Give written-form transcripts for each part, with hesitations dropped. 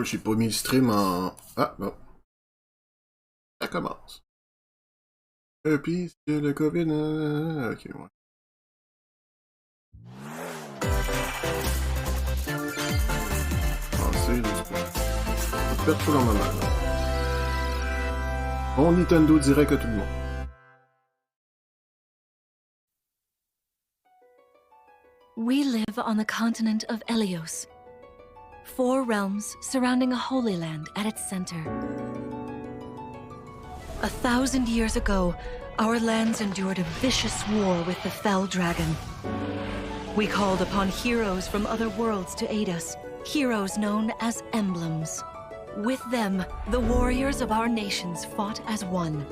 J'ai pas mis le stream en... Ah, bon. Ça commence. Puis, c'est le COVID... Ok, ouais. Pensez, là, c'est pas... Peut-être trop normalement. Bon Nintendo direct à tout le monde. We live on the continent of Elios. 4 realms surrounding a holy land at its center. 1,000 years ago, our lands endured a vicious war with the fell dragon. We called upon heroes from other worlds to aid us, heroes known as emblems. With them, the warriors of our nations fought as one.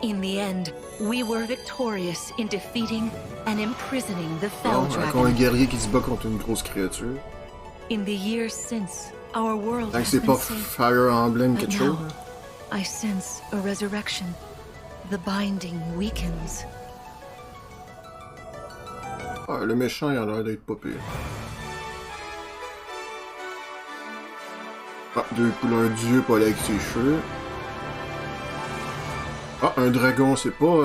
In the end, we were victorious in defeating and imprisoning the fell dragon. Encore un guerrier qui se bat contre une grosse créature. In the years since, our world Tant que has c'est been pas saved. Fire Emblem But quelque chose. now, I sense a resurrection. The binding weakens. Ah, le méchant, il a l'air d'être pas pire. Ah, 2 couleurs d'yeux, pas avec ses cheveux. Ah, un dragon, c'est pas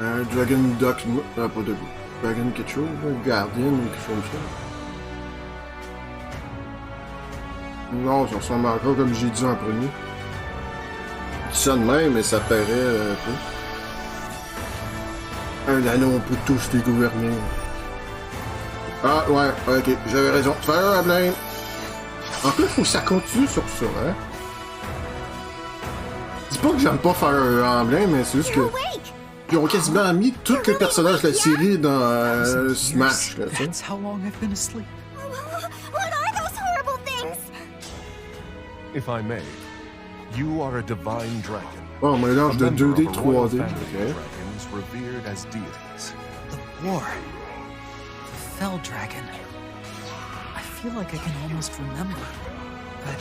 un Dragon Duck, ah, pas de Dragon quelque chose, un Guardian ou quelque chose comme ça. Non, ça ressemble encore comme j'ai dit en premier. Je dis ça de même, mais ça paraît un peu. Un anneau, on peut tous les gouverner. Ah, ouais, ok, j'avais raison. Fire Emblem! En plus, faut que ça continue sur ça, hein. Je dis pas que j'aime pas Fire Emblem, mais c'est juste que... Ils ont quasiment mis tous les personnages de la série dans Smash, là, tu sais. What are those horrible things? If I may, you are a divine dragon. Oh, un mélange de 2D, 3D. Dragons revered as deities. The war. The fell dragon. I feel like I can almost remember, but...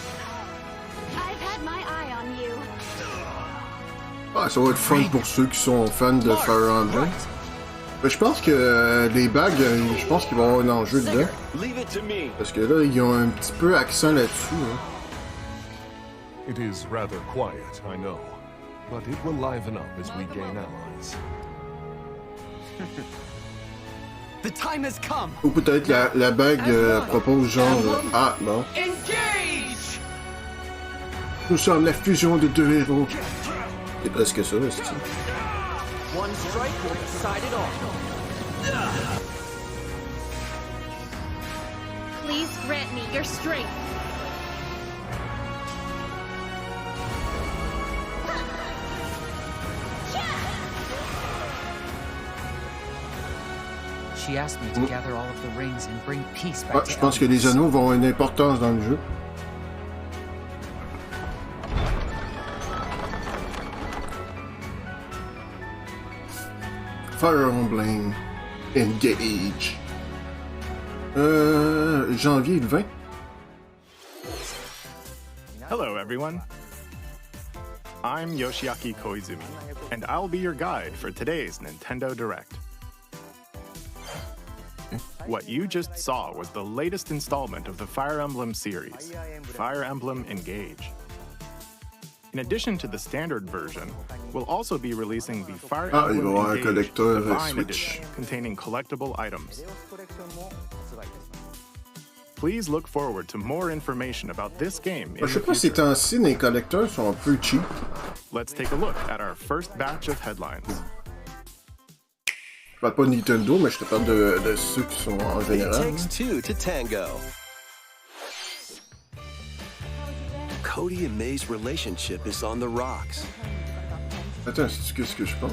I've had my eye on you. Ah, ça va être fun pour ceux qui sont fans de Fire Emblem. Mais je pense que les bagues, je pense qu'il va y avoir un enjeu dedans. Parce que là, ils ont un petit peu accent là-dessus. Hein. It is rather quiet, I know, but it will liven up as we gain allies. The time has come. Ou peut-être la bague propose genre... ah, non. Engage! Nous sommes la fusion de 2 héros. C'est presque ça, là, c'est ça. One strike will decide it all. Please grant me your strength. She asked me to gather all of the rings and bring peace back Ah, to je pense que les anneaux vont avoir une importance dans le jeu. Fire Emblem Engage. Janvier 20. Hello, everyone. I'm Yoshiaki Koizumi, and I'll be your guide for today's Nintendo Direct. What you just saw was the latest installment of the Fire Emblem series, Fire Emblem Engage. In addition to the standard version, we'll also be releasing the Fire Emblem Engage Divine Edition, containing collectible items. Please look forward to more information about this game in Je sais the pas si future. temps-ci, les collecteurs sont un peu cheap. Let's take a look at our first batch of headlines. Je parle pas de Nintendo, mais je te parle de ceux qui sont en général. It takes two to tango. Cody and May's relationship is on the rocks. Attends, c'est ce que je pense?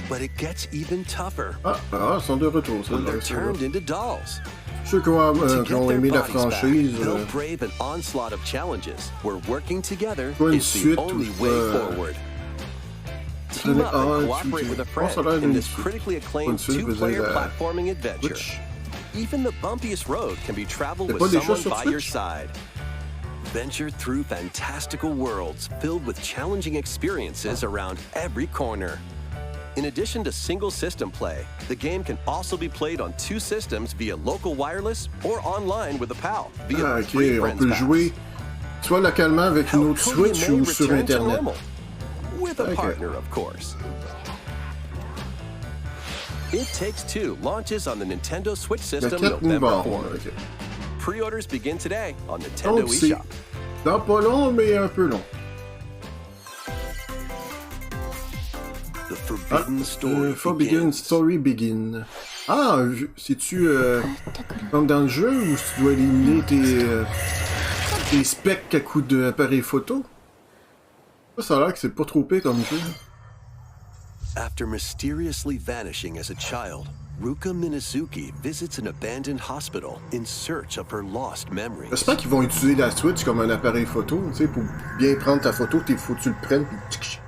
But it gets even tougher Ah, ils sont de retour, ça. when they're turned into dolls. Ceux qui ont aimé la franchise. They'll brave an onslaught of challenges where working together Pas une is the suite only ou, way forward. Team up and cooperate with a friend in this critically acclaimed two-player platforming adventure. Even the bumpiest road can be traveled with someone by your side. Venture through fantastical worlds filled with challenging experiences around every corner. In addition to single system play, the game can also be played on 2 systems via local wireless or online with a pal via ok, on peut le jouer soit localement avec une autre Switch ou sur Internet. With a partner, of course. It Takes Two launches on the Nintendo Switch system November 4th. Okay. Pre-orders begin today on Nintendo Donc, c'est eShop. pas long, mais un peu long. The Forbidden Story Begin. Ah, c'est-tu comme dans le jeu où tu dois éliminer tes specs à coups d'appareil photo? Ça a l'air que c'est pas trop pire comme jeu. After mysteriously vanishing as a child, Ruka Minazuki visits an abandoned hospital in search of her lost memories. J'espère qu'ils vont utiliser la Switch comme un appareil photo, tu sais, pour bien prendre ta photo, faut que tu le prennes, puis...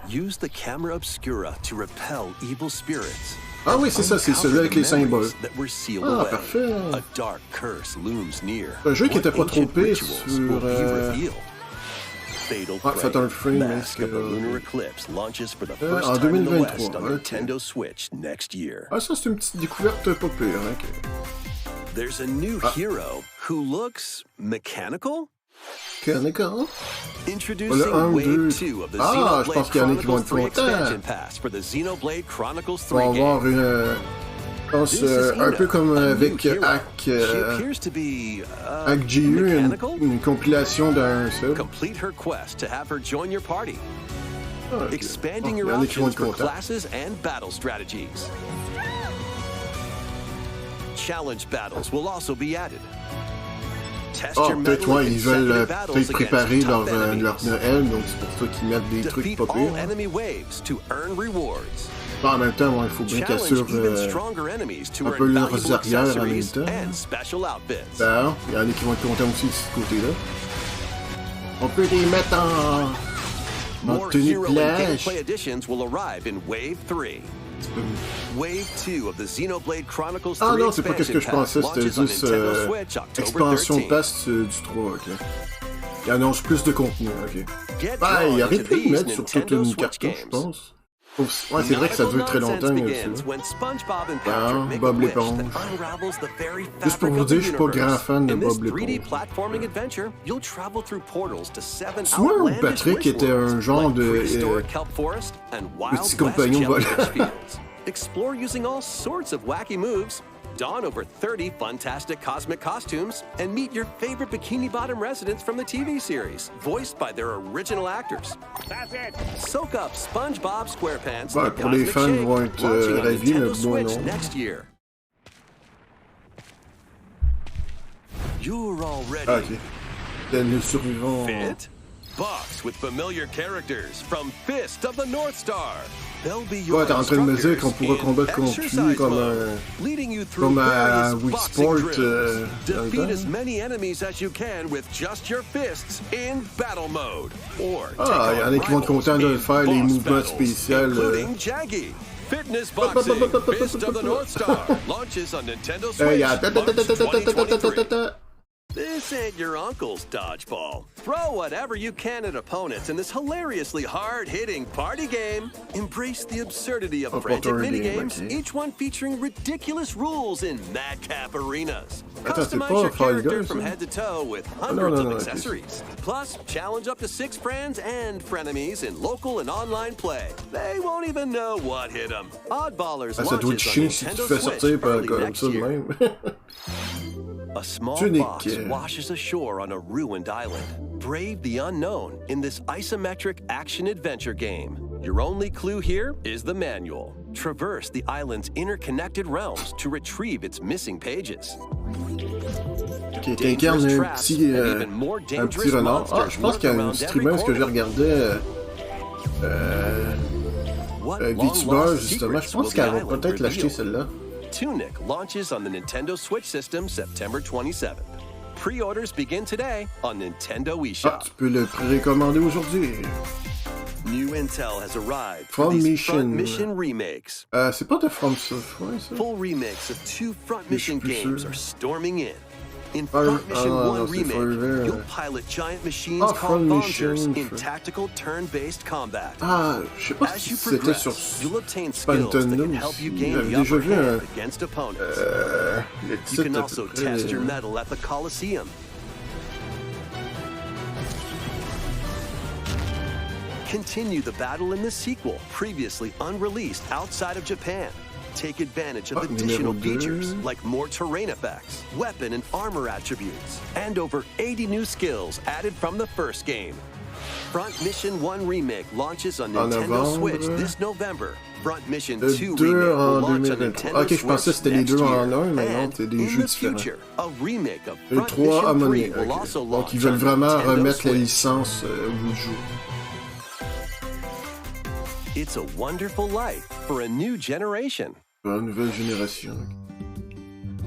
Use the camera obscura to repel evil spirits. Ah oui, c'est ça, c'est celui avec les symboles. Ah, parfait. A dark curse looms near. Un jeu qui était pas trop pire sur... Fatal Frame, en 2023. Nintendo Switch next year. Ah, ça, c'est une petite découverte pas pire. Okay. There's a new hero who looks mechanical. Mechanical? Introducing Wave 2 of the Xenoblade Chronicles 3 expansion pass for the Xenoblade Chronicles 3 game. On va avoir une... Je pense un peu comme avec Hack GU, une compilation d'un seul. Complete her quest to have her join your party. Expanding your options for classes and battle strategies. Challenge battles will also be added. Peut-être ils veulent peut-être préparer leur Noël, donc c'est pour ça qu'ils mettent des trucs pas pires. En même temps, il faut bien qu'ils assurent un peu leurs arrières en même temps. Ben, il y en a qui vont être contents aussi de ce côté-là. On peut les mettre en tenue de plage. Ah non, c'est pas ce que je pensais, c'était juste expansion pass du 3, ok. Il annonce plus de contenu, ok. Ben, il aurait pu le mettre sur toute une cartouche, je pense. Ouais, c'est vrai que ça dure très longtemps, ça. Bob l'éponge. Juste pour vous dire, je suis pas grand fan de Bob l'éponge. C'est moi ou Patrick était un genre de petit compagnon voleur. Explore using all sorts of wacky moves, don over 30 fantastic cosmic costumes, and meet your favorite Bikini Bottom residents from the TV series, voiced by their original actors. That's it. Soak up SpongeBob SquarePants. Ouais, pour les fans vont être ravis, mais moi non. Next year. You're all ready. Ah, ok. Le survivant. Fit? Box with familiar characters from Fist of the North Star. Ouais, t'es en train de me dire qu'on pourra combattre contre lui comme à Wii Sport Defeat as many enemies as you can with just your fists in battle mode. Ah, il y en a qui vont être contents de faire les mouvements spéciaux. Fitness Boxing, Fist of the North Star, launches on Nintendo Switch March 2023. This ain't your uncle's dodgeball. Throw whatever you can at opponents in this hilariously hard-hitting party game. Embrace the absurdity of frantic minigames, each one featuring ridiculous rules in madcap arenas. Customize your character from head to toe with hundreds of accessories. Plus, challenge up to 6 friends and frenemies in local and online play. They won't even know what hit them. Oddballers launches on Nintendo Switch early next year. A small box washes ashore on a ruined island. Brave the unknown in this isometric action-adventure game. Your only clue here is the manual. Traverse the island's interconnected realms to retrieve its missing pages. Ok, t'incarnes un petit renard. Ah, je pense qu'il y a une streameuse que je regardais VTuber, justement. Je pense qu'elle va peut-être l'acheter, celle-là. Tunic launches on the Nintendo Switch system September 27th. Pre-orders begin today on Nintendo eShop. Ah, tu peux le précommander aujourd'hui. New intel has arrived for these Front Mission remakes. C'est pas de From Software, ça? Full remakes of 2 Front Mission games are storming in. In Front Mission 1 Remake, you'll pilot giant machines called Vongers in tactical turn-based combat. Ah, je sais pas si c'était sur Phantom. J'avais déjà vu le titre. You can also test your mettle at the Coliseum. Continue the battle in the sequel, previously unreleased outside of Japan. Take advantage of additional features like more terrain effects, weapon and armor attributes, and over 80 new skills added from the first game. Front Mission 1 Remake launches on Nintendo Switch this November. Front Mission 2 Remake will launch on Nintendo Switch next year. And in the future, a remake of Front Mission 3 will also launch on Nintendo Switch. Donc ils veulent vraiment remettre la licence au jour. It's a wonderful life for a new generation. Une nouvelle génération.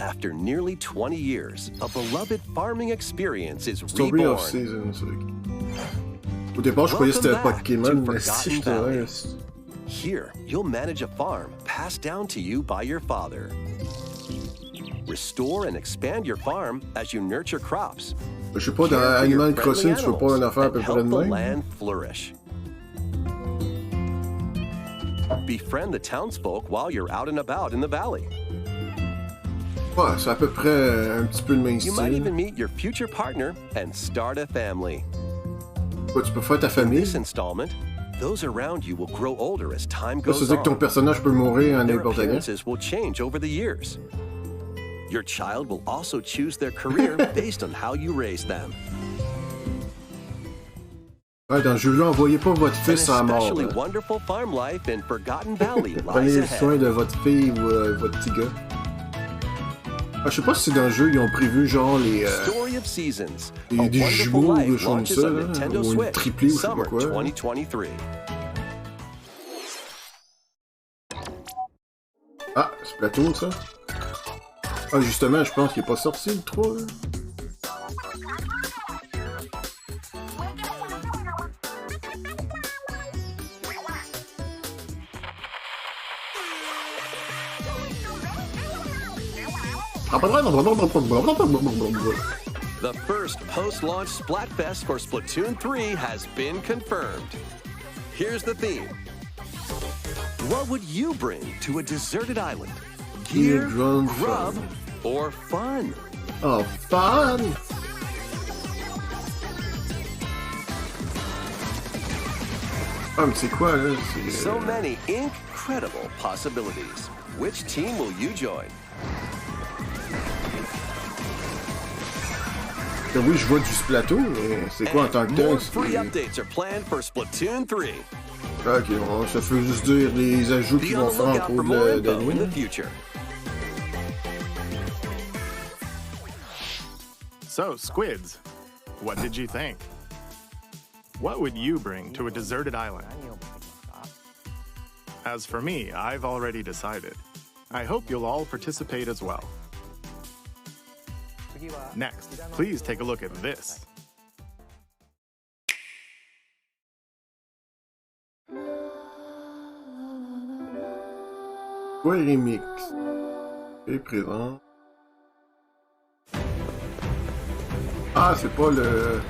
After nearly 20 years, a beloved farming experience is Story reborn. of Seasons. Au départ, je croyais que c'était Pokémon, mais si je t'avais... Here, you'll manage a farm passed down to you by your father. Restore and expand your farm as you nurture crops. Je sais pas, dans Animal Crossing, tu fais pas une affaire à peu près de help the même. land flourish. Befriend the townsfolk while you're out and about in the valley. Ouais, c'est à peu près un petit peu le même You might style. even meet your future partner and start a family. Ouais, tu peux faire ta In famille. this installment, those around you will grow older as time Ça goes veut dire que ton on. personnage peut mourir à Their n'importe quand. appearances will change over the years. Your child will also choose their career based on how you raise them. Ouais, dans le jeu-là, envoyez pas votre An fils à la mort. especially Là. wonderful farm life in Forgotten Valley lies Prenez soin ahead. de votre fille ou votre petit gars. Ah, je sais pas si dans le jeu, ils ont prévu genre les... Story of Seasons. des A Wonderful jumeaux ou des Life choses comme launches ça, on là, Nintendo ou une Switch, triplée ou je sais pas Summer quoi. 2023. Ah, Splatoon, ça? Ah, justement, je pense qu'il est pas sorti, le 3, là. The first post-launch Splatfest for Splatoon 3 has been confirmed. Here's the theme. What would you bring to a deserted island? Gear, Drone grub, fun. or fun? Oh, fun! Ah, mais c'est quoi, là? So many incredible possibilities. Which team will you join? Oui, je vois du Splatoon, mais c'est quoi en tant que And tel? more free updates are planned for Splatoon 3. Ok, bon, ça veut juste dire les ajouts Be qu'ils on vont the faire en lookout for cours more de info in nuit. the future. So, squids, what did you think? What would you bring to a deserted island? As for me, I've already decided. I hope you'll all participate as well. Next, please take a look at this. Ouais, remix. Et présent. Ah, c'est pas le...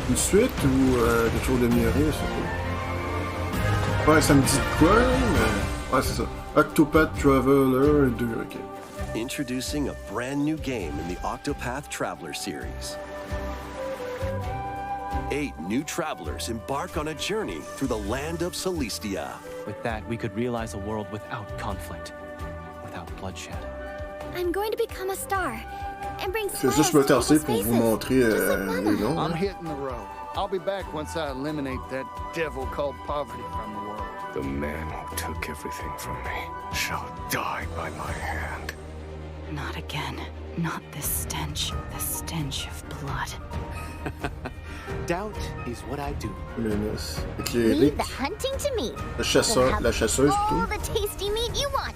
une suite ou quelque chose de mieux, c'est pas... Ouais, ça me dit de quoi, mais... Ouais, c'est ça. Octopath Traveler 2, ok. Introducing a brand new game in the Octopath Traveler series. 8 new travelers embark on a journey through the land of Celestia. With that, we could realize a world without conflict, without bloodshed. I'm going to become a star and bring Je vais smiles juste to me tasser people's pour vous faces, montrer just like les Mama. noms. I'm hein. hitting the road. I'll be back once I eliminate that devil called poverty from the world. The man who took everything from me shall die by my hand. Not again. Not this stench. The stench of blood. Doubt is what I do. Menace. Leave Éclairé. the hunting to me. Le chasseur, You'll la have chasseuse all plutôt. the tasty meat you want.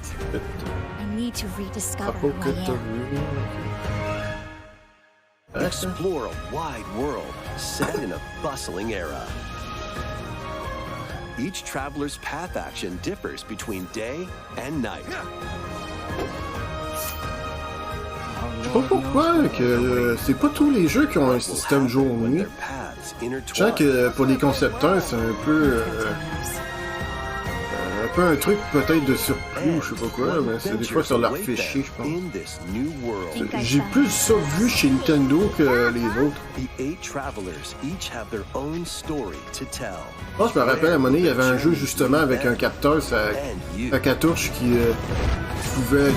I need to rediscover who I am. Explore a wide world set in a bustling era. Each traveler's path action differs between day and night. All Je sais pas pourquoi que c'est pas tous les jeux qui ont un système jour-nuit. Je sens que pour les concepteurs, c'est un peu un truc peut-être de surpris ou je sais pas quoi, mais c'est des fois sur leur fichier, je pense. J'ai plus ça vu chez Nintendo que les autres. Je pense que je me rappelle à un moment donné, il y avait un jeu justement avec un capteur à cartouche qui pouvait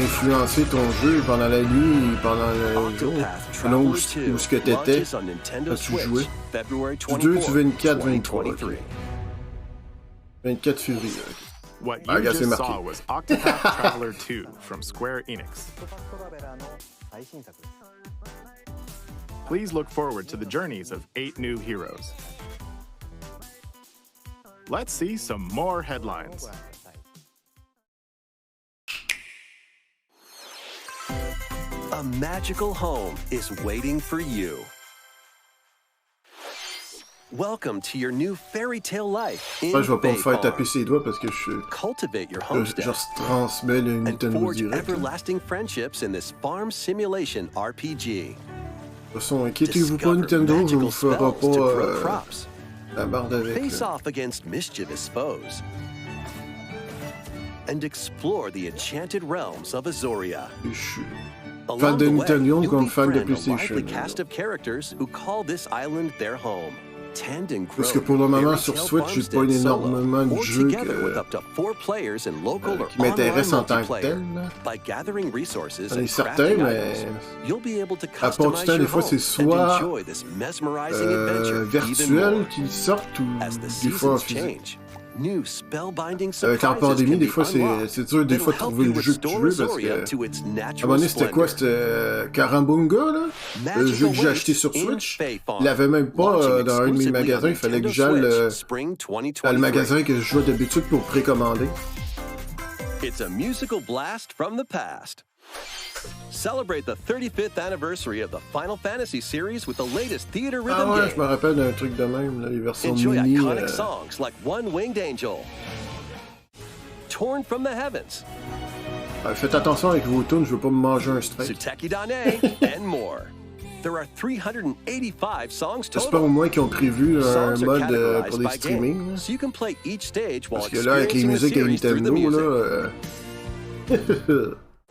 influencer ton jeu pendant la nuit et pendant le jour. Selon où ce que t'étais quand tu jouais. Du 2 du 24, 23. 24 février. What you just saw was Octopath Traveler 2 from Square Enix. Please look forward to the journeys of 8 new heroes. Let's see some more headlines. A magical home is waiting for you. Welcome to your new fairy tale life in je vais pas me faire taper ses doigts parce que Cultivate your homestead je transmets le Nintendo and forge Direct. Everlasting friendships in this farm simulation RPG. De toute façon, inquiétez-vous pas, Nintendo, je vous fera pas la barre avec. Face off against mischievous foes and explore the enchanted realms of Azoria. Fan de Nintendo comme fan de PlayStation. Cast of characters who call this island their home. Parce que pour le moment sur Switch, j'ai pas énormément de jeux qui m'intéressent en tant que tel. J'en ai certains, mais à part du temps, des fois c'est soit virtuel qu'ils sortent ou des fois en physique. Avec la pandémie, des fois c'est dur des fois de trouver le jeu que tu veux parce que à un moment donné c'était quoi? C'était Karambunga là? Le jeu que j'ai acheté sur Switch. Il l'avait même pas dans un de mes magasins, il fallait que j'aille le magasin que je jouais d'habitude pour précommander. It's a musical blast from the past. Celebrate the 35th anniversary of the Final Fantasy series with the latest theater rhythm game. Je me rappelle d'un truc de même, là, les versions Enjoy mini. Iconic songs like One Winged Angel, Torn from the Heavens. Faites attention avec vos tunes, je veux pas me manger un strike. Tsuteki Dane and more. There are 385 songs total. J'espère au moins qu'ils ont prévu un mode pour les streaming. So you can play each stage while parce que là, avec les musiques à Nintendo, là...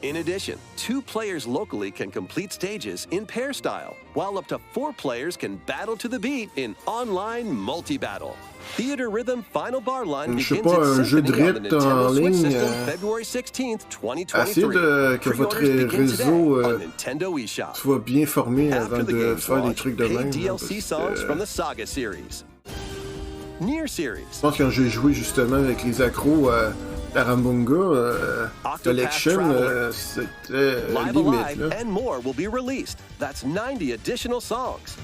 In addition, 2 players locally can complete stages in pair style, while up to 4 players can battle to the beat in online multi-battle. Theater Rhythm Final Bar Line begins its symphony on the Nintendo Switch system February 16th, 2023. Essayez que votre réseau Nintendo eShop. soit bien formé avant de faire des trucs de même. DLC songs from the Saga series. Near series. Je pense que quand j'ai joué justement avec les accros Karambunga Collection, c'était limite là. And more will be released. That's 90 additional songs.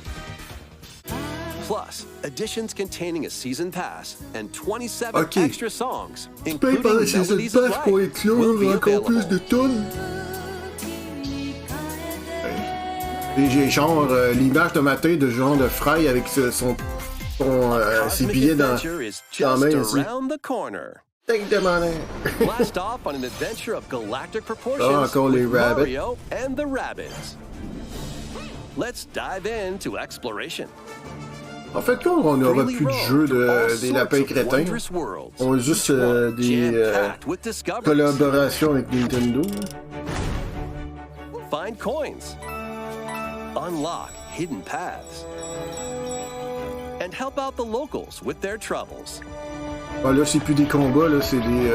Plus, editions containing a season pass and 27 extra songs, including Melodies of Life, will be available. De tonnes. Et j'ai genre l'image de matin de genre de Fry avec ses billets dans la main aussi. Take the money. Blast off on an adventure of galactic proportions with Mario and the Rabbids. Let's dive into exploration. En fait, quand on n'aura plus de jeu des lapins crétins, on a juste des collaborations avec Nintendo. Find coins, unlock hidden paths, and help out the locals with their troubles. Ah, là, c'est plus des combats, là, c'est des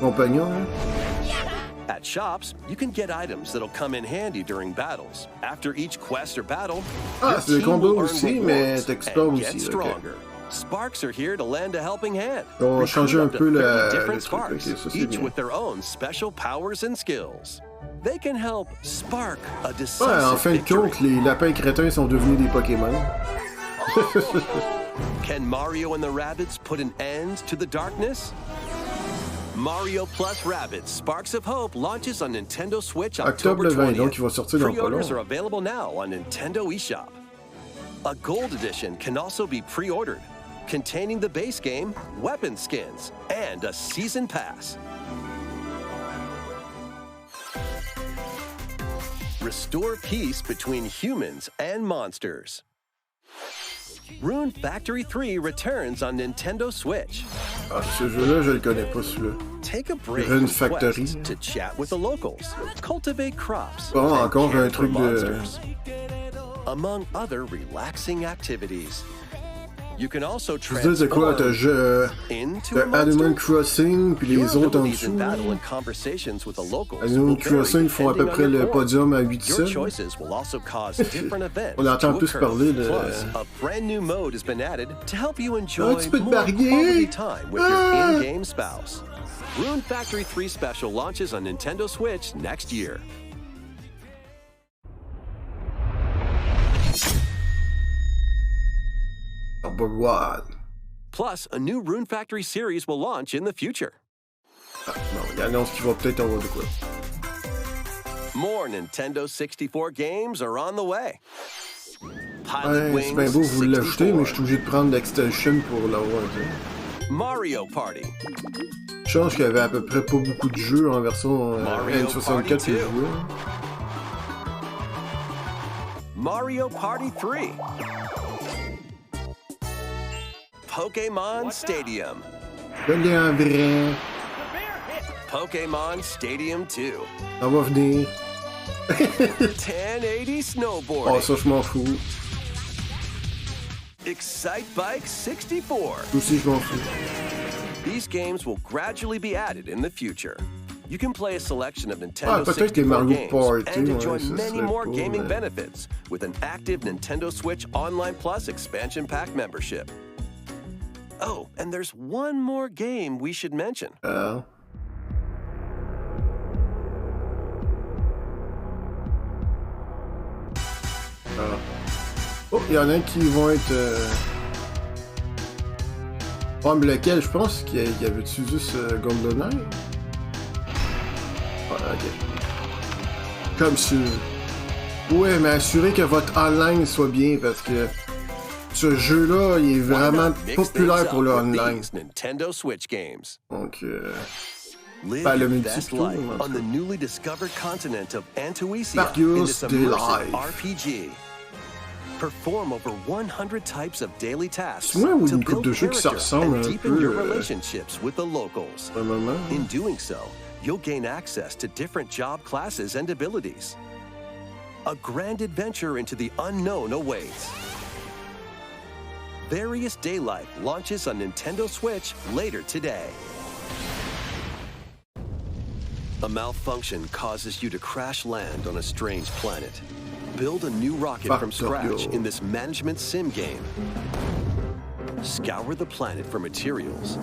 compagnons. Hein. At shops, you can get items that'll come in handy during battles. After each quest or battle, c'est des combats aussi, mais t'explores aussi. Stronger. Sparks are here to lend a helping hand. On va changer un peu le truc. Okay, ça, each with their own special powers and skills. They can help spark a decisive en fin de compte, les lapins crétins sont devenus des Pokémon. Can Mario and the Rabbids put an end to the darkness? Mario plus Rabbids Sparks of Hope launches on Nintendo Switch October 20th. Donc il va sortir dans pas long. Pre-orders are available now on Nintendo eShop. A gold edition can also be pre-ordered, containing the base game, weapon skins, and a season pass. Restore peace between humans and monsters. Rune Factory 3 returns on Nintendo Switch. Ah, ce jeu-là, je le connais pas, celui-là. Take a break Rune from Factory. quests to chat with the locals, cultivate crops, Bon, and encore care un for truc de... monsters, among other relaxing activities. You can also Je veux dire, c'est quoi, t'as Animal Crossing, puis les autres en dessous. Animal Crossing font à peu près le podium à 8-7. On entend plus parler de... A brand new mode has been added to help you enjoy tu peux te more barguer. quality time with your in-game spouse. Rune Factory 3 Special launches on Nintendo Switch next year. But what? Plus, a new Rune Factory series will launch in the future. Ah, non, il annonce qu'il va peut-être avoir de quoi. More Nintendo 64 games are on the way. Ouais, c'est bien beau vous l'acheter, mais je suis obligé de prendre l'extension pour l'avoir. Mario Party. Je pense qu'il y avait à peu près pas beaucoup de jeux en version N64 que je jouais. Mario Party 3. Pokémon Stadium. Pokémon Stadium 2. Ça va venir. 1080 snowboarding. Oh, ça, je m'en fous. Excite Bike 64. Aussi, je m'en fous. These games will gradually be added in the future. You can play a selection of Nintendo peut-être 64 Mario games Party, and enjoy ouais, many more cool, gaming mais... benefits with an active Nintendo Switch Online Plus expansion pack membership. Oh, and there's one more game we should mention. Oh, il y en a qui vont être... Oh, mais lequel, je pense qu'il y avait-tu juste GoldenEye? Ah, ok. Comme sûr. Ouais, mais assurez que votre online soit bien, parce que ce jeu-là, il est vraiment populaire pour le online. Nintendo Switch games. Donc, Live le your multi best plutôt, life en on tout the cas. newly discovered continent of Antuisia in Marius this de immersive life. RPG. Perform over 100 types of daily tasks C'est moi ou to une couple build de jeux qui se character ressemblent and un deepen peu, your relationships with the locals. un moment. In doing so, you'll gain access to different job classes and abilities. A grand adventure into the unknown awaits. Various Day Life launches on Nintendo Switch later today. A malfunction causes you to crash land on a strange planet. Build a new rocket from scratch in this management sim game. Scour the planet for materials.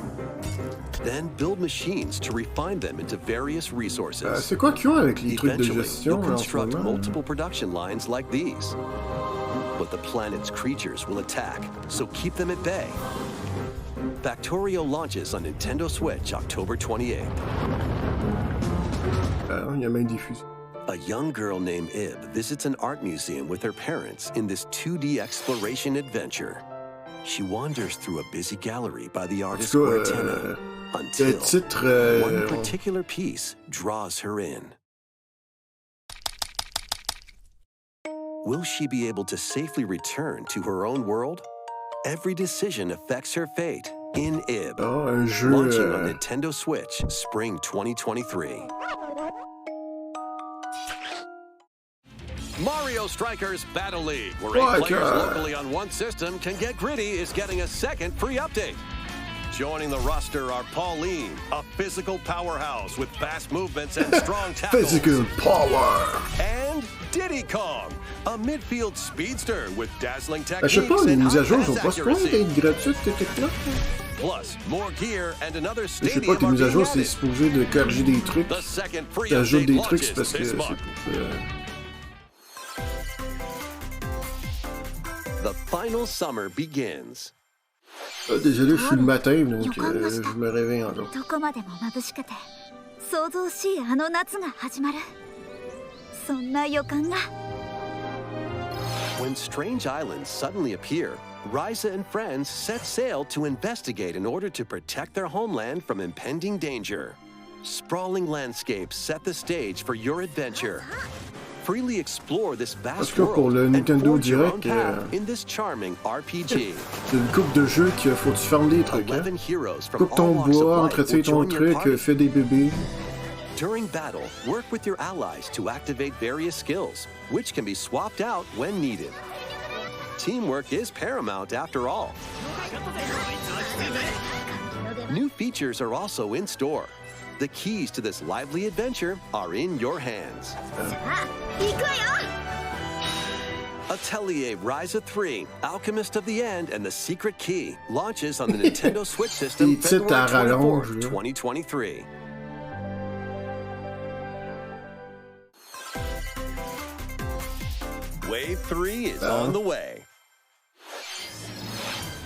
Then build machines to refine them into various resources. C'est quoi qu'ils ont avec les trucs de Eventually, gestion you'll en ce construct moment? multiple production lines like these. But the planet's creatures will attack, so keep them at bay. Factorio launches on Nintendo Switch October 28th. Il y a même des fusils. A young girl named Ib visits an art museum with her parents in this 2D exploration adventure. She wanders through a busy gallery by the artist Guartena until one particular piece draws her in. Will she be able to safely return to her own world? Every decision affects her fate in Ib. Oh, un jeu... Launching on Nintendo Switch, spring 2023. Mario Strikers Battle League, where 8 players locally on one system can get gritty, is getting a second free update. Joining the roster are Pauline, a physical powerhouse with fast movements and strong tackles. Physical power! And Diddy Kong, a midfield speedster with dazzling techniques Je sais pas, les and mises à jour sont pass pas supposées accuracy. être gratuites, ces trucs-là. Plus, more gear and another Je sais stadium pas, tes are mises à being jour, c'est added. supposé de corriger des trucs. The second free T'ajoutes update des trucs, c'est launches parce que this c'est month. The final summer begins. Désolé, je suis le matin, donc je me réveille encore. どこまでも眩しくて想像しいあの夏が始まるそんな予感が When strange islands suddenly appear, Ryza and friends set sail to investigate in order to protect their homeland from impending danger. Sprawling landscapes set the stage for your adventure. Freely explore this Parce vast que pour le world and Nintendo forge your own Direct, path in this charming RPG. c'est une coupe de jeux qu'il faut que tu fermes des trucs. Hein? 11 heroes from Coupe all ton walks of bois, life entretien will ton join your truc, party. fais des bébés. During battle, work with your allies to activate various skills, which can be swapped out when needed. Teamwork is paramount after all. New features are also in store. The keys to this lively adventure are in your hands. Atelier Ryza 3, Alchemist of the End, and the Secret Key launches on the Nintendo Switch system February 24th, 2023. Wave 3 is on the way.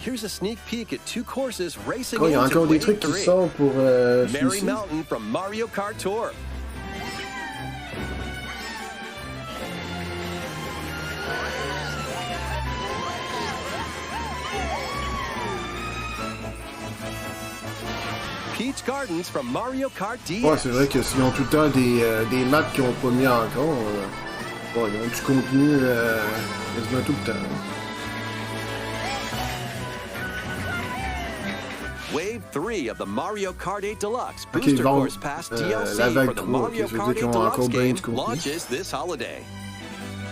Here's a sneak peek at 2 courses racing Il y a into encore des Wave trucs qui 3. sortent pour Merry celui-ci. Mountain from Mario Kart Tour. Peach Gardens from Mario Kart DS. Ouais, c'est vrai que s'ils ont tout le temps des maps qu'ils n'ont pas mis encore, bon, ils ont du contenu quasiment tout le temps. Wave 3 of the Mario Kart 8 Deluxe Ok, Booster ils vendent Course Pass la DLC vague for the 3, Mario ok, ça veut Kart dire qu'ils 8 ont Deluxe encore bien game du contenu. launches this holiday.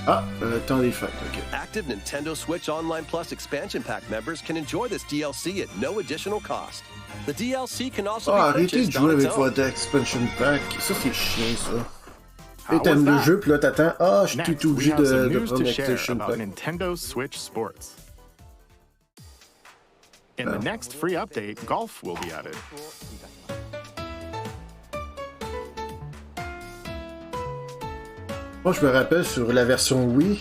Ah, temps des fêtes, ok. Active Nintendo Switch Online Plus expansion pack members can enjoy this DLC at no additional cost. The DLC can also Ah, be arrêtez de purchased jouer on its avec own. votre expansion pack. Ça, c'est chiant, ça. How Et t'aimes was le that? jeu, puis là, t'attends. Ah, je suis Next, tout we obligé have some de news prendre to share l'expansion about pack. Nintendo Switch Sports. In the next free update, golf will be added. Moi, je me rappelle sur la version Wii.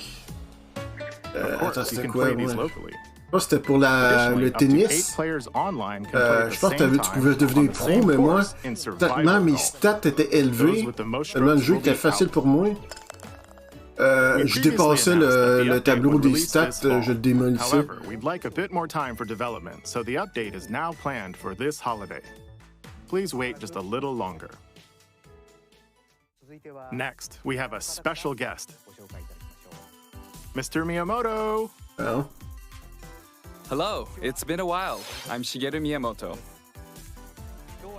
Of course, Attends, you c'était can quoi, play these ouais? locally. Moi, c'était pour le Additionally, up to 8 tennis. players online can play at Je the pense que same tu pouvais time devenir on the pro, same mais moi, course in survival tellement mes golf. stats étaient Those élevés. with the most Tellement le strokes jeu will était be facile out. pour moi. Je dépassais le tableau des stats, je le démolissais. However, we'd like a bit more time for development, so the update is now planned for this holiday. Please wait just a little longer. Next, we have a special guest. Mr. Miyamoto! Alors, Hello, it's been a while. I'm Shigeru Miyamoto.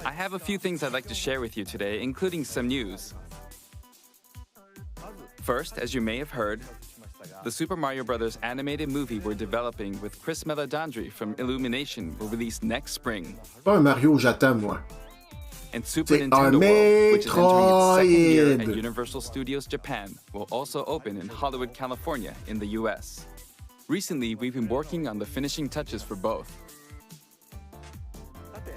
I have a few things I'd like to share with you today, including some news. First, as you may have heard, the Super Mario Bros. Animated movie we're developing with Chris Meledandri from Illumination will release next spring. pas un Mario, j'attends, moi. And Super C'est un Nintendo World, which is entering its second year at Metroid. Universal Studios Japan, will also open in Hollywood, California, in the US. Recently, we've been working on the finishing touches for both.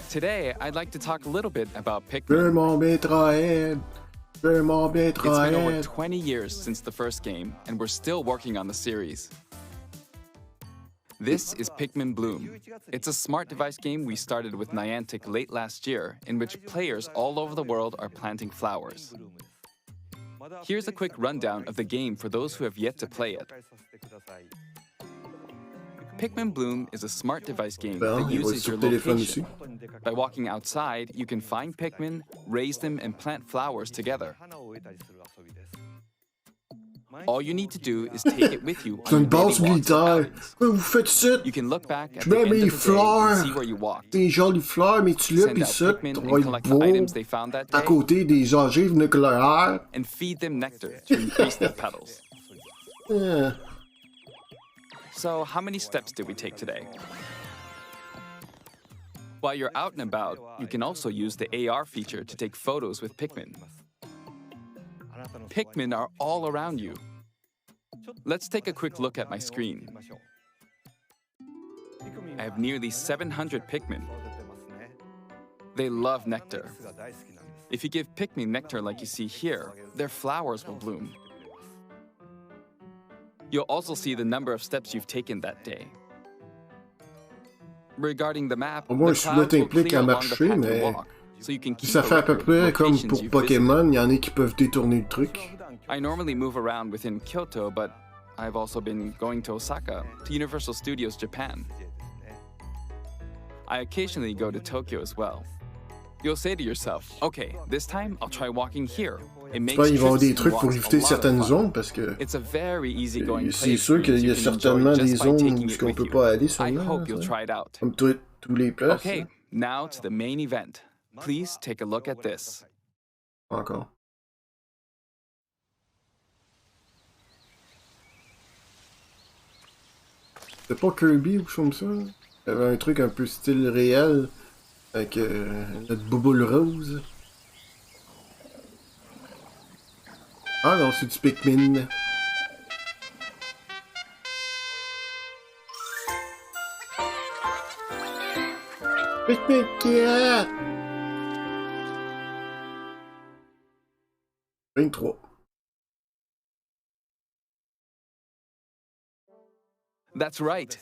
Today, I'd like to talk a little bit about Je Pikmin. veux mon Metroid. Je veux mon It's been over Metroid. 20 years since the first game, and we're still working on the series. This is Pikmin Bloom. It's a smart device game we started with Niantic late last year, in which players all over the world are planting flowers. Here's a quick rundown of the game for those who have yet to play it. Pikmin Bloom is a smart device game Ben, that il va uses sur your téléphone location. aussi. By walking outside, you can find Pikmin, raise them, and plant flowers together. All you need to do is take it with you C'est on une your daily basse walks and militaire. outings. Vous faites ça. You can look back at Je the mets end mes of the day fleurs, and see where you walked. mes jolies fleurs, mes tulipes, Send et out ça, Pikmin ça and va être collect beau. the items they found that À day, côté des ogives nucléaires. and feed them nectar to increase their petals. Ah. So, how many steps did we take today? While you're out and about, you can also use the AR feature to take photos with Pikmin. Pikmin are all around you. Let's take a quick look at my screen. I have nearly 700 Pikmin. They love nectar. If you give Pikmin nectar like you see here, their flowers will bloom. You'll also see the number of steps you've taken that day. Regarding the map, Au moins, the celui-là clouds will t'implique clear à along the marcher, path you mais walk, so you can keep ça a fait à peu record près of comme locations pour you've Pokémon, il y en a qui peuvent détourner le truc. visited. I normally move around within Kyoto, but I've also been going to Osaka, to Universal Studios Japan. I occasionally go to Tokyo as well. You'll say to yourself, okay, this time I'll try walking here. It makes Ils vont avoir des trips trucs and pour walks éviter a lot of certaines fun. zones parce que It's a very easygoing c'est place sûr qu'il y a you can enjoy certainement just des by zones taking où it on with peut you. pas aller I sûrement. hope you'll try it out. Comme tous les places. Okay, now to the main event. Please take a look at this. Encore. C'est pas Kirby ou comme ça? Il y avait un truc un peu style réel avec notre bouboule rose. Ah non, c'est du Pikmin. Pikmin Cat! 23. That's right.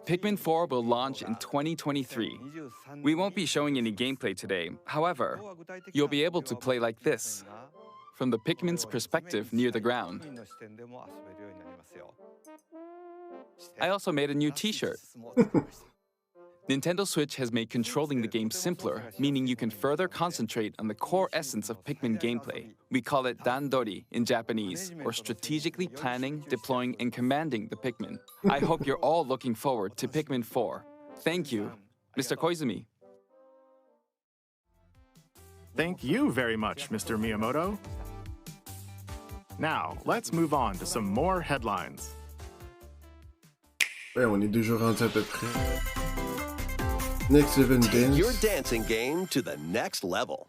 Pikmin 4 will launch in 2023. We won't be showing any gameplay today. However, you'll be able to play like this, from the Pikmin's perspective near the ground. I also made a new t-shirt. Nintendo Switch has made controlling the game simpler, meaning you can further concentrate on the core essence of Pikmin gameplay. We call it dandori in Japanese, or strategically planning, deploying, and commanding the Pikmin. I hope you're all looking forward to Pikmin 4. Thank you, Mr. Koizumi. Thank you very much, Mr. Miyamoto. Now, let's move on to some more headlines. Ouais, on est déjà rendu à peu près. Next Event Take Dance. your dancing game to the next level.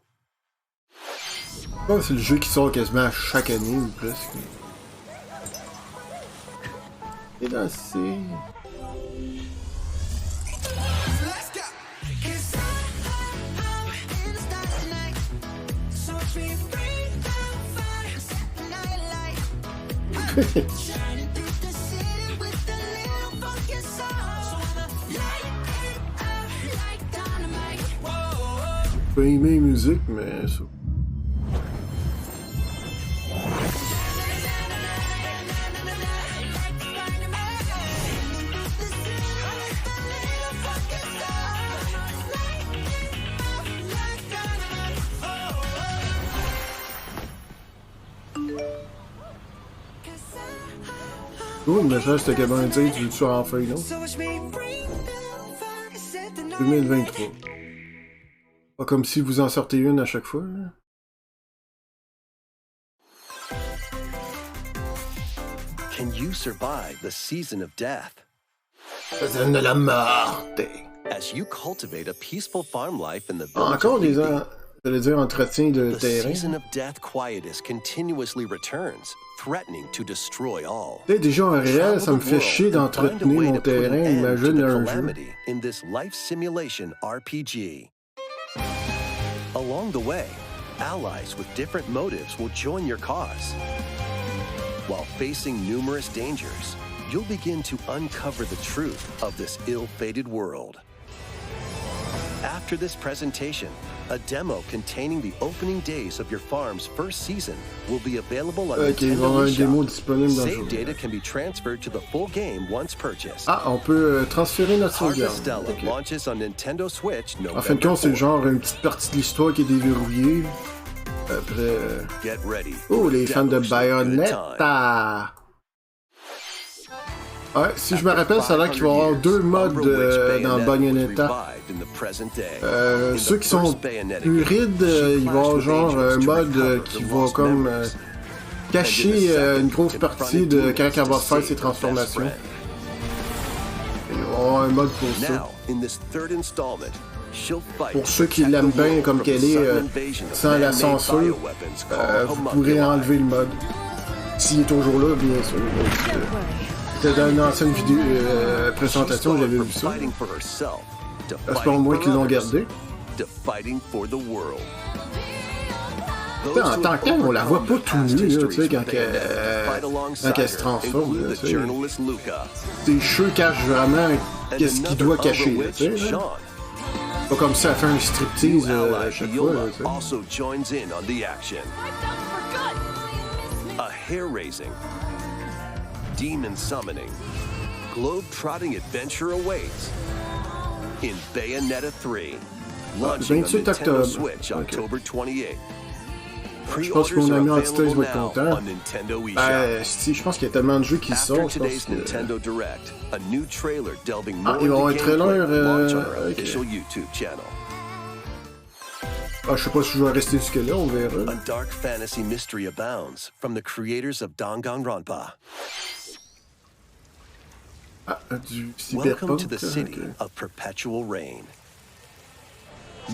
Oh, c'est le jeu qui sort quasiment chaque année ou presque. Et danser. Pas aimé musique, mais ça. Oh, le message c'était comment dire, tu veux-tu en faire une autre? 2023. Pas comme si vous en sortez une à chaque fois. Hein? Can you survive the season of death? Saison de la morte. As you cultivate a peaceful farm life in the Encore des j'allais dire entretien de the terrain. season of death quietus continuously returns, threatening to destroy all. Tu sais, déjà en réel, ça me fait chier d'entretenir mon terrain. Imagine un jeu. In this life simulation RPG. Along the way, allies with different motives will join your cause. While facing numerous dangers, you'll begin to uncover the truth of this ill-fated world. After this presentation, a demo containing the opening days of your farm's first season will be available on Nintendo eShop. Save data can be transferred to the full game once purchased. Ah, on peut transférer notre sauvegarde. Okay. Launches on Nintendo Switch en fin de compte, c'est genre une petite partie de l'histoire qui est déverrouillée. Après... Get ready. Oh, les fans de Bayonetta! Ouais, si je me rappelle, ça a l'air qu'il va y avoir deux modes dans Bayonetta. Ceux qui sont plus rides, il va y avoir genre un mode qui va comme cacher une grosse partie de quand elle va faire ses transformations. Il va y avoir un mode pour ça. Pour ceux qui l'aiment bien comme qu'elle est, sans la censure, vous pourrez enlever le mode. S'il est toujours là, bien sûr. C'était dans une ancienne vidéo présentation, j'avais vu ça. C'est pas moi qui l'ont gardé. En tant que tel, on la voit pas tout nue, là, tu sais, quand elle se transforme. Ses cheveux cachent vraiment qu'est-ce qu'il doit cacher, tu sais. Pas comme si elle fait un striptease à chaque fois, là, tu sais. Hair-raising, demon summoning, globe-trotting adventure awaits in Bayonetta 3. Launching on 28 Nintendo octobre. Switch, October 28. Je pense que mon ami Antithèse va être content. on Nintendo eShop. Ben, si, je pense qu'il y a tellement de jeux qui After sortent. today's Nintendo Direct, a new trailer delving more il va y avoir into un gameplay trailer, will launch on our ok. official YouTube channel. Je sais pas si je vais rester jusque-là, on verra. A dark fantasy mystery abounds from the creators of Danganronpa. Du Welcome cyberpunk. to the city Ok. of perpetual rain.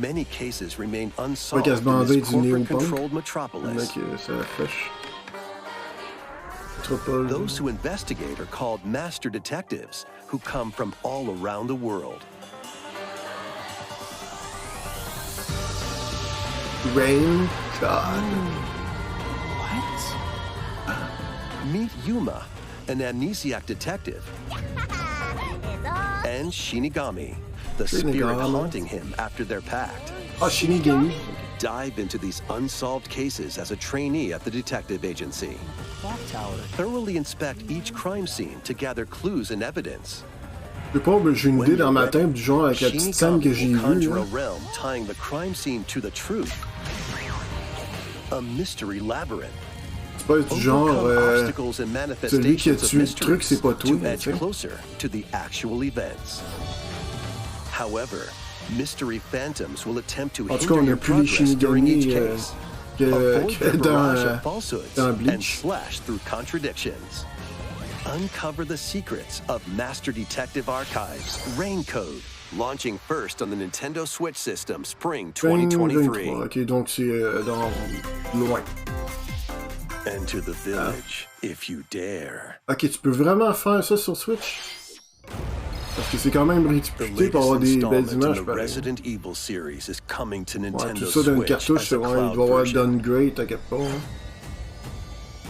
Many cases remain Pas unsolved qu'à se in bander this du néopunk. corporate-controlled Le metropolis. mec, c'est la flèche. Métropole. Those who investigate are called master detectives, who come from all around the world. Rain God. Meet Yuma, an amnesiac detective, and Shinigami, the spirit Shinigami. haunting him after their pact. Shinigami. Dive into these unsolved cases as a trainee at the detective agency. Thoroughly inspect each crime scene to gather clues and evidence. Je sais pas, mais j'ai une idée dans ma tête du genre avec la petite scène que j'ai will vue. conjure a là. realm tying the crime scene to the truth. A mystery labyrinth. C'est pas du genre. Overcome obstacles and Celui qui a manifestations of tué le truc, c'est pas mysteries toi. to tu sais. edge closer to the actual events. However, mystery phantoms will attempt to En tout cas, hinder on a your plus les progress during each Shinigami case. que Avoid the barrage dans of falsehoods dans and Bleach. slash through contradictions. Uncover the secrets of Master Detective Archives Rain Code, launching first on the Nintendo Switch system spring 2023. 23. Ok, donc c'est dans loin. Enter the village if you dare. Ok, tu peux vraiment faire ça sur Switch? Parce que c'est quand même The réputé pour avoir latest des belles installment in images the pareil. Resident Evil series is coming to Ouais, Nintendo tout ça dans une Switch cartouche, as c'est a vrai, il doit cloud avoir version. downgrade, t'inquiète pas. Hein.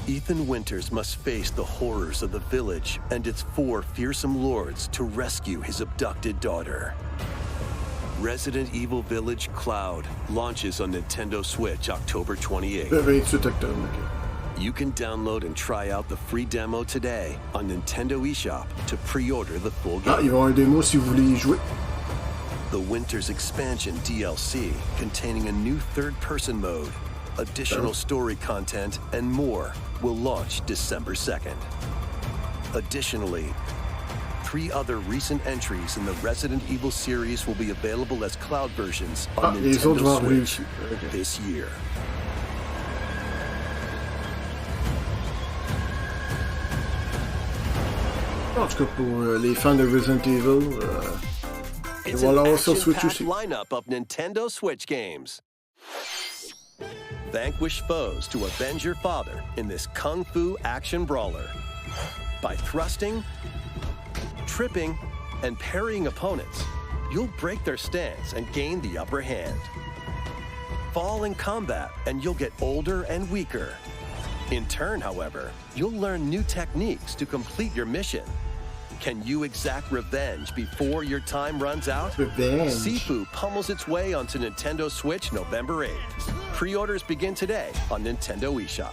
Ethan Winters must face the horrors of the village and its 4 fearsome lords to rescue his abducted daughter. Resident Evil Village Cloud launches on Nintendo Switch October 28. Le 28 octobre, ok. You can download and try out the free demo today on Nintendo eShop to pre-order the full Ah, il game. va y avoir un démo si vous voulez y jouer. The Winter's Expansion DLC, containing a new third-person mode, additional story content, and more, will launch December 2nd. Additionally, 3 other recent entries in the Resident Evil series will be available as cloud versions Ah, on les autres vont Nintendo arriver Switch aussi. Ok. this year. En tout cas, pour les fans de Resident Evil, ils It's vont an l'avoir sur Switch action-packed aussi. lineup of Nintendo Switch games. Vanquish foes to avenge your father in this kung fu action brawler. By thrusting, tripping, and parrying opponents, you'll break their stance and gain the upper hand. Fall in combat and you'll get older and weaker. In turn, however, you'll learn new techniques to complete your mission. Can you exact revenge before your time runs out? Revenge. Sifu pummels its way onto Nintendo Switch November 8th. Pre-orders begin today on Nintendo eShop.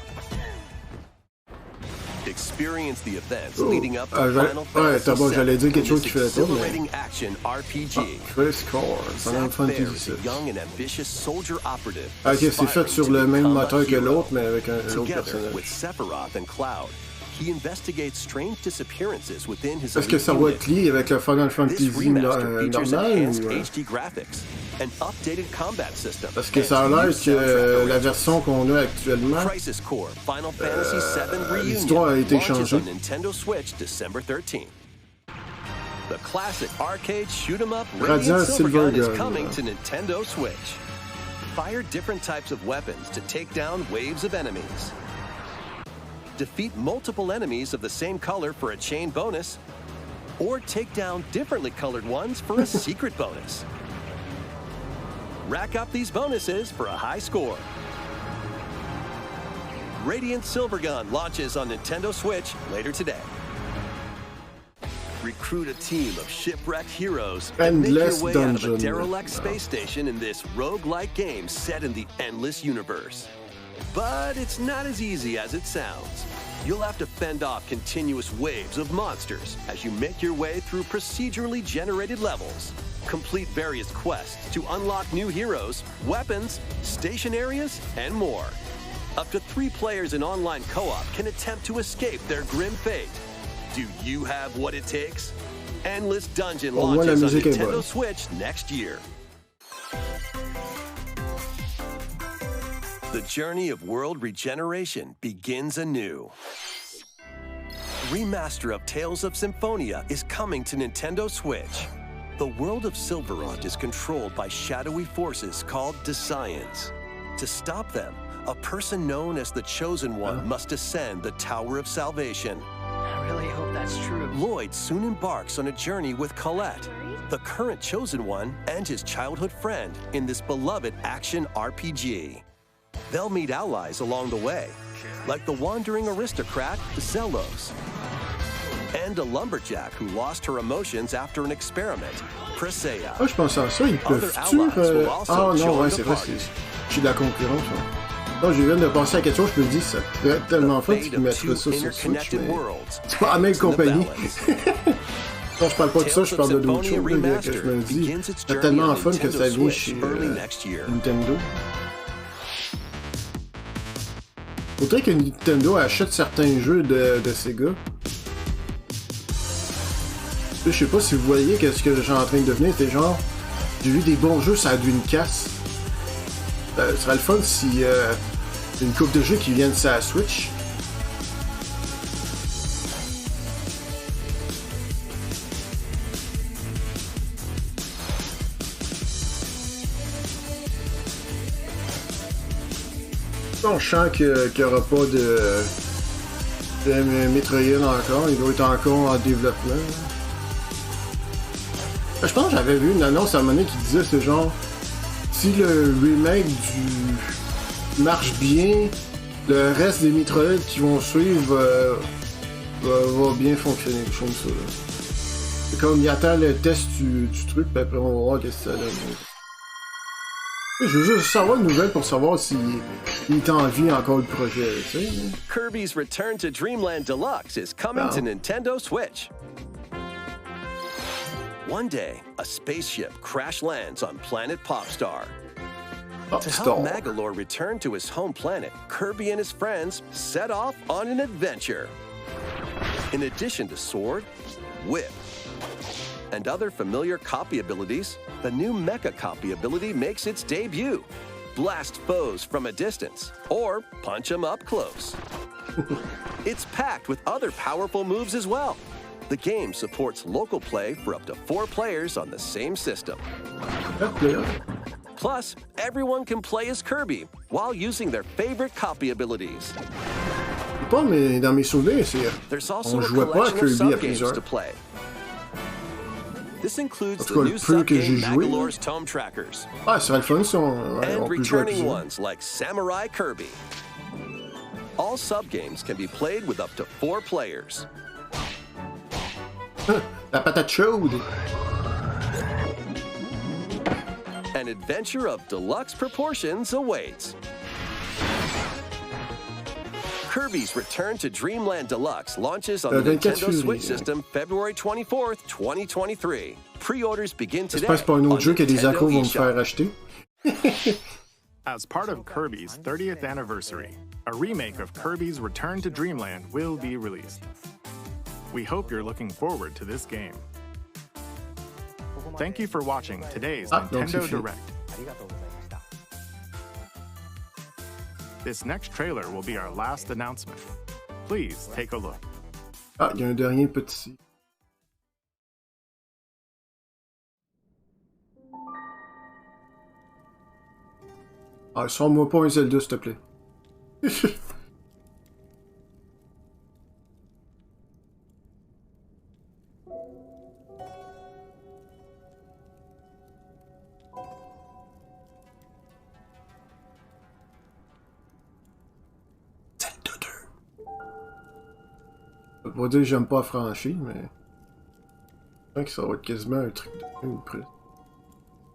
Experience the events leading up to Final Fantasy t'as bon, j'allais dire VII quelque chose in qui this fait pas, mais... exhilarating action RPG. Chris Core, Final Zack Fair Fantasy is a VI. young and ambitious soldier operative. Ok, c'est fait sur le même moteur que l'autre, mais avec un autre Together with personnage. Sephiroth and Cloud, he investigates strange disappearances within his Est-ce que ça va être lié avec le Final Fantasy This remaster features normal enhanced ou... HD graphics, an updated combat system, Parce que ça a l'air que la version qu'on a actuellement, Crisis Core Final Fantasy VII l'histoire a Reunion été launches changée. on Nintendo Switch December 13th. The classic arcade shoot-'em-up Radiant Radiant Silvergun is Silvergun. coming to Nintendo Switch. Fire different types of weapons to take down waves of enemies. Defeat multiple enemies of the same color for a chain bonus, or take down differently colored ones for a secret bonus. Rack up these bonuses for a high score. Radiant Silvergun launches on Nintendo Switch later today. Recruit a team of shipwrecked heroes and make Endless your way out of a Dungeon. derelict space station in this roguelike game set in the Endless Universe. But it's not as easy as it sounds. You'll have to fend off continuous waves of monsters as you make your way through procedurally generated levels. Complete various quests to unlock new heroes, weapons, station areas, and more. Up to 3 players in online co-op can attempt to escape their grim fate. Do you have what it takes? Endless Dungeon launches on Nintendo Switch next year. The journey of world regeneration begins anew. Remaster of Tales of Symphonia is coming to Nintendo Switch. The world of Silverrot is controlled by shadowy forces called Desians. To stop them, a person known as the Chosen One must ascend the Tower of Salvation. I really hope that's true. Lloyd soon embarks on a journey with Colette, the current Chosen One, and his childhood friend in this beloved action RPG. They'll meet allies along the way, like the wandering aristocrat Zelos, and a lumberjack who lost her emotions after an experiment, Presea. Ah, je pense à ça, ils peuvent-tu... Ah non, ouais, c'est vrai, je suis de la concurrence. Ouais. Non, je viens de penser à quelque chose, je me dis, ça serait tellement fun qu'ils mettraient ça sur Switch, mais... C'est pas la même compagnie. Non, je parle pas de ça, je parle d'autres choses, que je me dis, c'est tellement fun que ça vient chez Nintendo. Faudrait que Nintendo achète certains jeux de Sega. Je sais pas si vous voyez qu'est-ce que j'ai en train de devenir, c'est genre, j'ai vu des bons jeux, ça a Dreamcast. Ce serait le fun si une coupe de jeux qui viennent sur la Switch. On sent qu'il n'y aura pas de Metroid encore, il doit être encore en développement. Je pense que j'avais vu une annonce à un moment donné qui disait c'est genre si le remake marche bien, le reste des Metroid qui vont suivre va bien fonctionner, je trouve ça. C'est comme il attend le test du truc, puis après on va voir qu'est-ce que ça donne. Je veux juste savoir une nouvelle pour savoir s'il est en vie encore le projet, tu sais. Kirby's Return to Dreamland Deluxe is coming to Nintendo Switch. One day, a spaceship crash lands on planet Popstar. To help Magalore return to his home planet, Kirby and his friends set off on an adventure. In addition to sword, whip, and other familiar copy abilities, the new Mecha copy ability makes its debut. Blast foes from a distance, or punch them up close. It's packed with other powerful moves as well. The game supports local play for up to 4 players on the same system. Plus, everyone can play as Kirby while using their favorite copy abilities. Pas, mais dans mes souvenirs, on jouait pas à Kirby à plusieurs. This includes the new sub-game Magalore's Tome Trackers. Ah, ça serait le fun si on peut jouer à returning ones like Samurai Kirby. All sub-games can be played with up to 4 players. La patate chaude! An adventure of deluxe proportions awaits. Kirby's Return to Dreamland Deluxe launches on the Nintendo Switch system February 24th, 2023. Pre-orders begin today on Nintendo eShop. As part of Kirby's 30th anniversary, a remake of Kirby's Return to Dreamland will be released. We hope you're looking forward to this game. Thank you for watching today's Nintendo Direct. This next trailer will be our last announcement. Please take a look. Ah, il y a un dernier petit. Ah, sors-moi pas un Zelda, s'il te plaît. Je peux pas dire que j'aime pas affranchir, mais... Je pense que ça va être quasiment un truc de ou presque.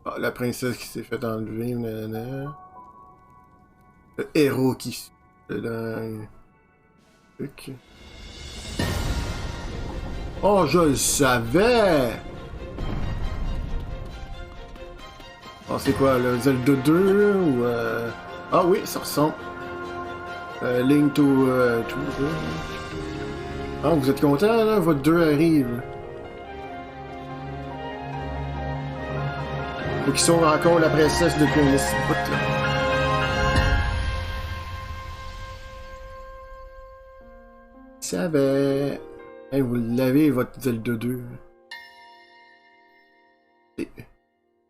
Ah, la princesse qui s'est fait enlever, nanana. Le héros qui... Dans... Ok. Oh, je le savais! Oh, c'est quoi, le Zelda 2 ou... Ah oui, ça ressemble. Link to... Ah, vous êtes content, là? Votre 2 arrive. Faut qu'ils sauvent encore la princesse de Queen Elizabeth, là. Je savais... Hey, vous l'avez, votre Zelda 2.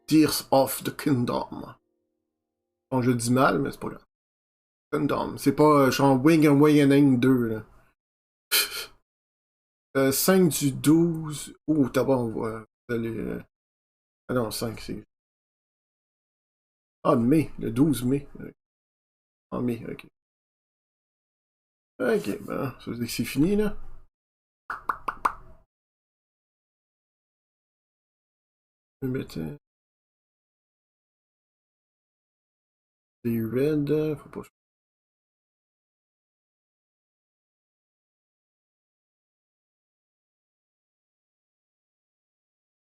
Tears of the Kingdom. Bon, je dis mal, mais c'est pas grave. Kingdom. C'est pas genre Wing Awakening 2, là. 5 du 12. Oh, d'abord, on va aller. Ah non, 5, c'est. Ah, mai, le 12 mai. En mai, ok. Ok, ben, ça veut dire que c'est fini, là. Je vais mettre. Des red, faut pas.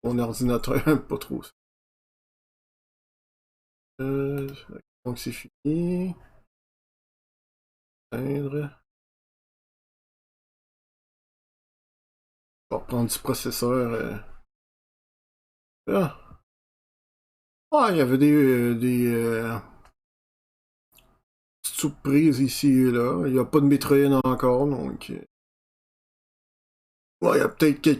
Mon ordinateur aime pas trop ça. Donc c'est fini. Éteindre. On va reprendre du processeur. Ah. Ah, il y avait des petites surprises ici et là. Il n'y a pas de Metroid encore, donc... Ouais, il y a peut-être quelques